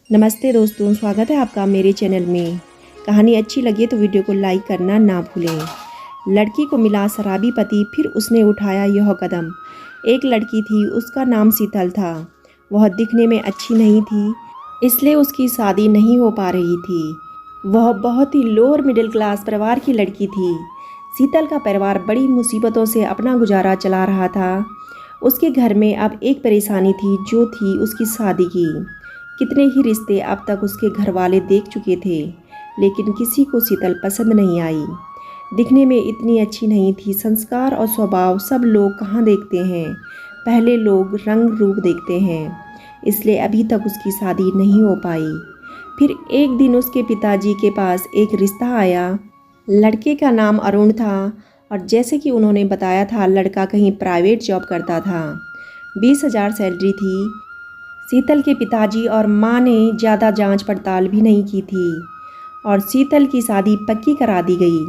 नमस्ते दोस्तों, स्वागत है आपका मेरे चैनल में। कहानी अच्छी लगे तो वीडियो को लाइक करना ना भूलें। लड़की को मिला शराबी पति, फिर उसने उठाया यह कदम। एक लड़की थी, उसका नाम शीतल था। वह दिखने में अच्छी नहीं थी, इसलिए उसकी शादी नहीं हो पा रही थी। वह बहुत ही लोअर मिडिल क्लास परिवार की लड़की थी। शीतल का परिवार बड़ी मुसीबतों से अपना गुजारा चला रहा था। उसके घर में अब एक परेशानी थी, जो थी उसकी शादी की। कितने ही रिश्ते अब तक उसके घर वाले देख चुके थे, लेकिन किसी को शीतल पसंद नहीं आई। दिखने में इतनी अच्छी नहीं थी, संस्कार और स्वभाव सब लोग कहाँ देखते हैं, पहले लोग रंग रूप देखते हैं। इसलिए अभी तक उसकी शादी नहीं हो पाई। फिर एक दिन उसके पिताजी के पास एक रिश्ता आया। लड़के का नाम अरुण था और जैसे कि उन्होंने बताया था, लड़का कहीं प्राइवेट जॉब करता था। 20,000 सैलरी थी। शीतल के पिताजी और माँ ने ज़्यादा जांच पड़ताल भी नहीं की थी और शीतल की शादी पक्की करा दी गई।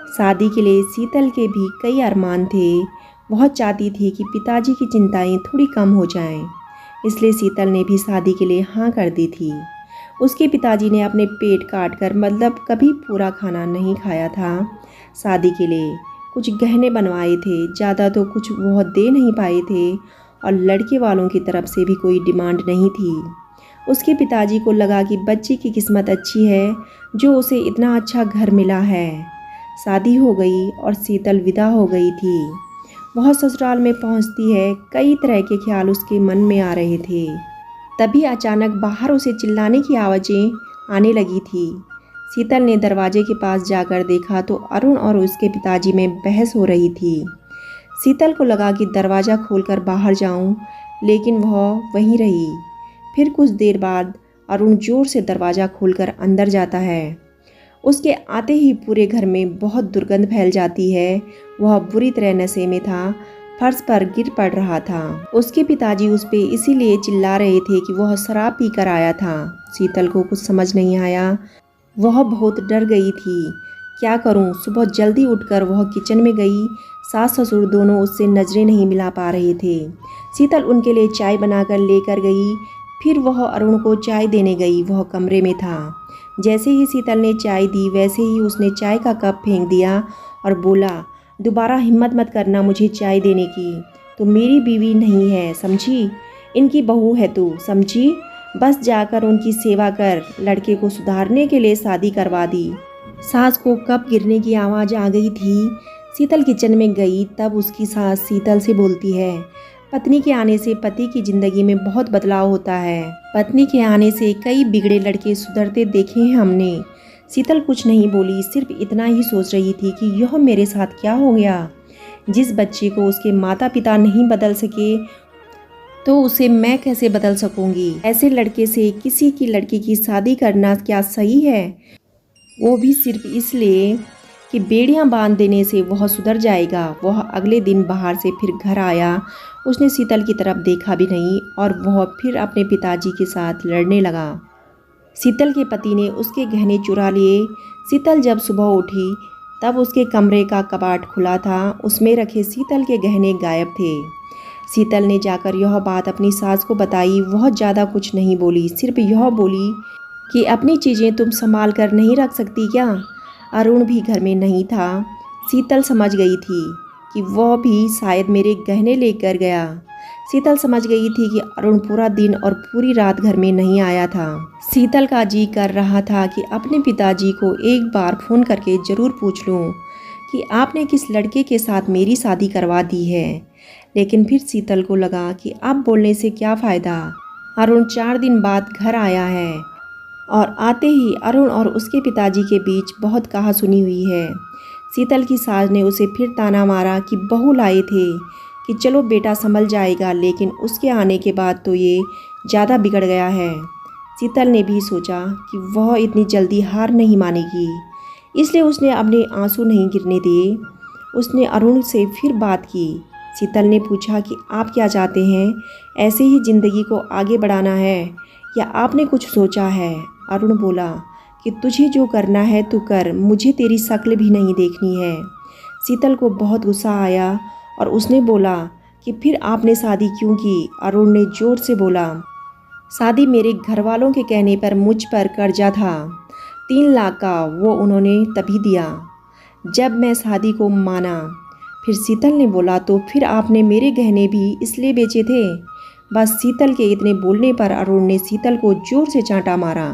शादी के लिए शीतल के भी कई अरमान थे। बहुत चाहती थी कि पिताजी की चिंताएं थोड़ी कम हो जाएं, इसलिए शीतल ने भी शादी के लिए हाँ कर दी थी। उसके पिताजी ने अपने पेट काट कर, मतलब कभी पूरा खाना नहीं खाया था। शादी के लिए कुछ गहने बनवाए थे, ज़्यादा तो कुछ वह दे नहीं पाए थे और लड़के वालों की तरफ से भी कोई डिमांड नहीं थी। उसके पिताजी को लगा कि बच्ची की किस्मत अच्छी है, जो उसे इतना अच्छा घर मिला है। शादी हो गई और शीतल विदा हो गई थी। वह ससुराल में पहुंचती है, कई तरह के ख्याल उसके मन में आ रहे थे। तभी अचानक बाहर उसे चिल्लाने की आवाज़ें आने लगी थी। शीतल ने दरवाजे के पास जाकर देखा तो अरुण और उसके पिताजी में बहस हो रही थी। शीतल को लगा कि दरवाज़ा खोलकर बाहर जाऊं, लेकिन वह वहीं रही। फिर कुछ देर बाद अरुण जोर से दरवाज़ा खोलकर अंदर जाता है। उसके आते ही पूरे घर में बहुत दुर्गंध फैल जाती है। वह बुरी तरह नशे में था, फर्श पर गिर पड़ रहा था। उसके पिताजी उस पे इसीलिए चिल्ला रहे थे कि वह शराब पी कर आया था। शीतल को कुछ समझ नहीं आया। वह बहुत डर गई थी। क्या करूं? सुबह जल्दी उठकर वह किचन में गई। सास ससुर दोनों उससे नज़रें नहीं मिला पा रहे थे। शीतल उनके लिए चाय बनाकर लेकर गई। फिर वह अरुण को चाय देने गई। वह कमरे में था। जैसे ही शीतल ने चाय दी, वैसे ही उसने चाय का कप फेंक दिया और बोला, दोबारा हिम्मत मत करना मुझे चाय देने की। तो मेरी बीवी नहीं है, समझी? इनकी बहू है तू, समझी? बस जाकर उनकी सेवा कर। लड़के को सुधारने के लिए शादी करवा दी। सास को कप गिरने की आवाज़ आ गई थी। शीतल किचन में गई, तब उसकी सास शीतल से बोलती है, पत्नी के आने से पति की ज़िंदगी में बहुत बदलाव होता है। पत्नी के आने से कई बिगड़े लड़के सुधरते देखे हैं हमने। शीतल कुछ नहीं बोली, सिर्फ इतना ही सोच रही थी कि यह मेरे साथ क्या हो गया। जिस बच्चे को उसके माता पिता नहीं बदल सके, तो उसे मैं कैसे बदल सकूंगी। ऐसे लड़के से किसी की लड़की की शादी करना क्या सही है? वो भी सिर्फ इसलिए कि बेड़ियां बांध देने से वह सुधर जाएगा। वह अगले दिन बाहर से फिर घर आया। उसने शीतल की तरफ देखा भी नहीं और वह फिर अपने पिताजी के साथ लड़ने लगा। शीतल के पति ने उसके गहने चुरा लिए। शीतल जब सुबह उठी, तब उसके कमरे का कबाड़ खुला था। उसमें रखे शीतल के गहने गायब थे। शीतल ने जाकर यह बात अपनी सास को बताई। वह ज़्यादा कुछ नहीं बोली, सिर्फ यह बोली कि अपनी चीज़ें तुम संभाल कर नहीं रख सकती क्या? अरुण भी घर में नहीं था। शीतल समझ गई थी कि वह भी शायद मेरे गहने लेकर गया। शीतल समझ गई थी कि अरुण पूरा दिन और पूरी रात घर में नहीं आया था। शीतल का जी कर रहा था कि अपने पिताजी को एक बार फ़ोन करके ज़रूर पूछ लूँ कि आपने किस लड़के के साथ मेरी शादी करवा दी है। लेकिन फिर शीतल को लगा कि अब बोलने से क्या फ़ायदा। अरुण 4 दिन बाद घर आया है और आते ही अरुण और उसके पिताजी के बीच बहुत कहासुनी हुई है। शीतल की सास ने उसे फिर ताना मारा कि बहू लाए थे कि चलो बेटा संभल जाएगा, लेकिन उसके आने के बाद तो ये ज़्यादा बिगड़ गया है। शीतल ने भी सोचा कि वह इतनी जल्दी हार नहीं मानेगी, इसलिए उसने अपने आंसू नहीं गिरने दिए। उसने अरुण से फिर बात की। शीतल ने पूछा कि आप क्या चाहते हैं? ऐसे ही ज़िंदगी को आगे बढ़ाना है या आपने कुछ सोचा है? अरुण बोला कि तुझे जो करना है तू कर, मुझे तेरी शक्ल भी नहीं देखनी है। शीतल को बहुत गुस्सा आया और उसने बोला कि फिर आपने शादी क्यों की? अरुण ने ज़ोर से बोला, शादी मेरे घर वालों के कहने पर मुझ पर कर्जा था 3 लाख का, वो उन्होंने तभी दिया जब मैं शादी को माना। फिर शीतल ने बोला, तो फिर आपने मेरे गहने भी इसलिए बेचे थे? बस शीतल के इतने बोलने पर अरुण ने शीतल को जोर से चांटा मारा।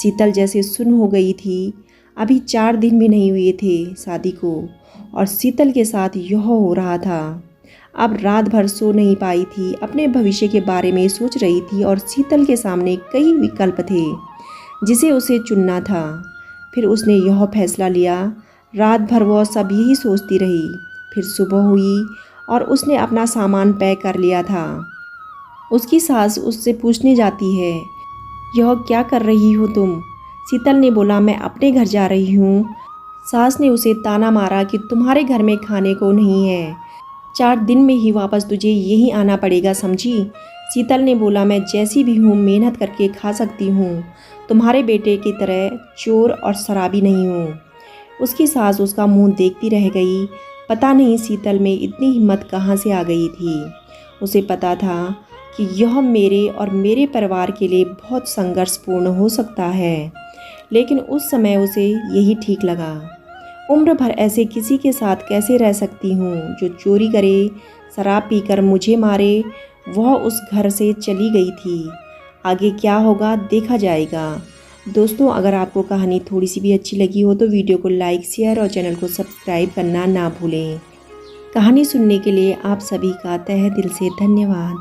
शीतल जैसे सुन्न हो गई थी। अभी 4 दिन भी नहीं हुए थे शादी को और शीतल के साथ यह हो रहा था। अब रात भर सो नहीं पाई थी, अपने भविष्य के बारे में सोच रही थी और शीतल के सामने कई विकल्प थे जिसे उसे चुनना था। फिर उसने यह फैसला लिया। रात भर वह सब यही सोचती रही। फिर सुबह हुई और उसने अपना सामान पैक कर लिया था। उसकी सास उससे पूछने जाती है, यह क्या कर रही हो तुम? शीतल ने बोला, मैं अपने घर जा रही हूँ। सास ने उसे ताना मारा कि तुम्हारे घर में खाने को नहीं है, 4 दिन में ही वापस तुझे यहीं आना पड़ेगा, समझी? शीतल ने बोला, मैं जैसी भी हूँ मेहनत करके खा सकती हूँ, तुम्हारे बेटे की तरह चोर और शराबी नहीं हूँ। उसकी सास उसका मुंह देखती रह गई। पता नहीं शीतल में इतनी हिम्मत कहाँ से आ गई थी। उसे पता था कि यह मेरे और मेरे परिवार के लिए बहुत संघर्षपूर्ण हो सकता है, लेकिन उस समय उसे यही ठीक लगा। उम्र भर ऐसे किसी के साथ कैसे रह सकती हूँ जो चोरी करे, शराब पीकर मुझे मारे। वह उस घर से चली गई थी। आगे क्या होगा देखा जाएगा। दोस्तों, अगर आपको कहानी थोड़ी सी भी अच्छी लगी हो तो वीडियो को लाइक, शेयर और चैनल को सब्सक्राइब करना ना भूलें। कहानी सुनने के लिए आप सभी का तहे दिल से धन्यवाद।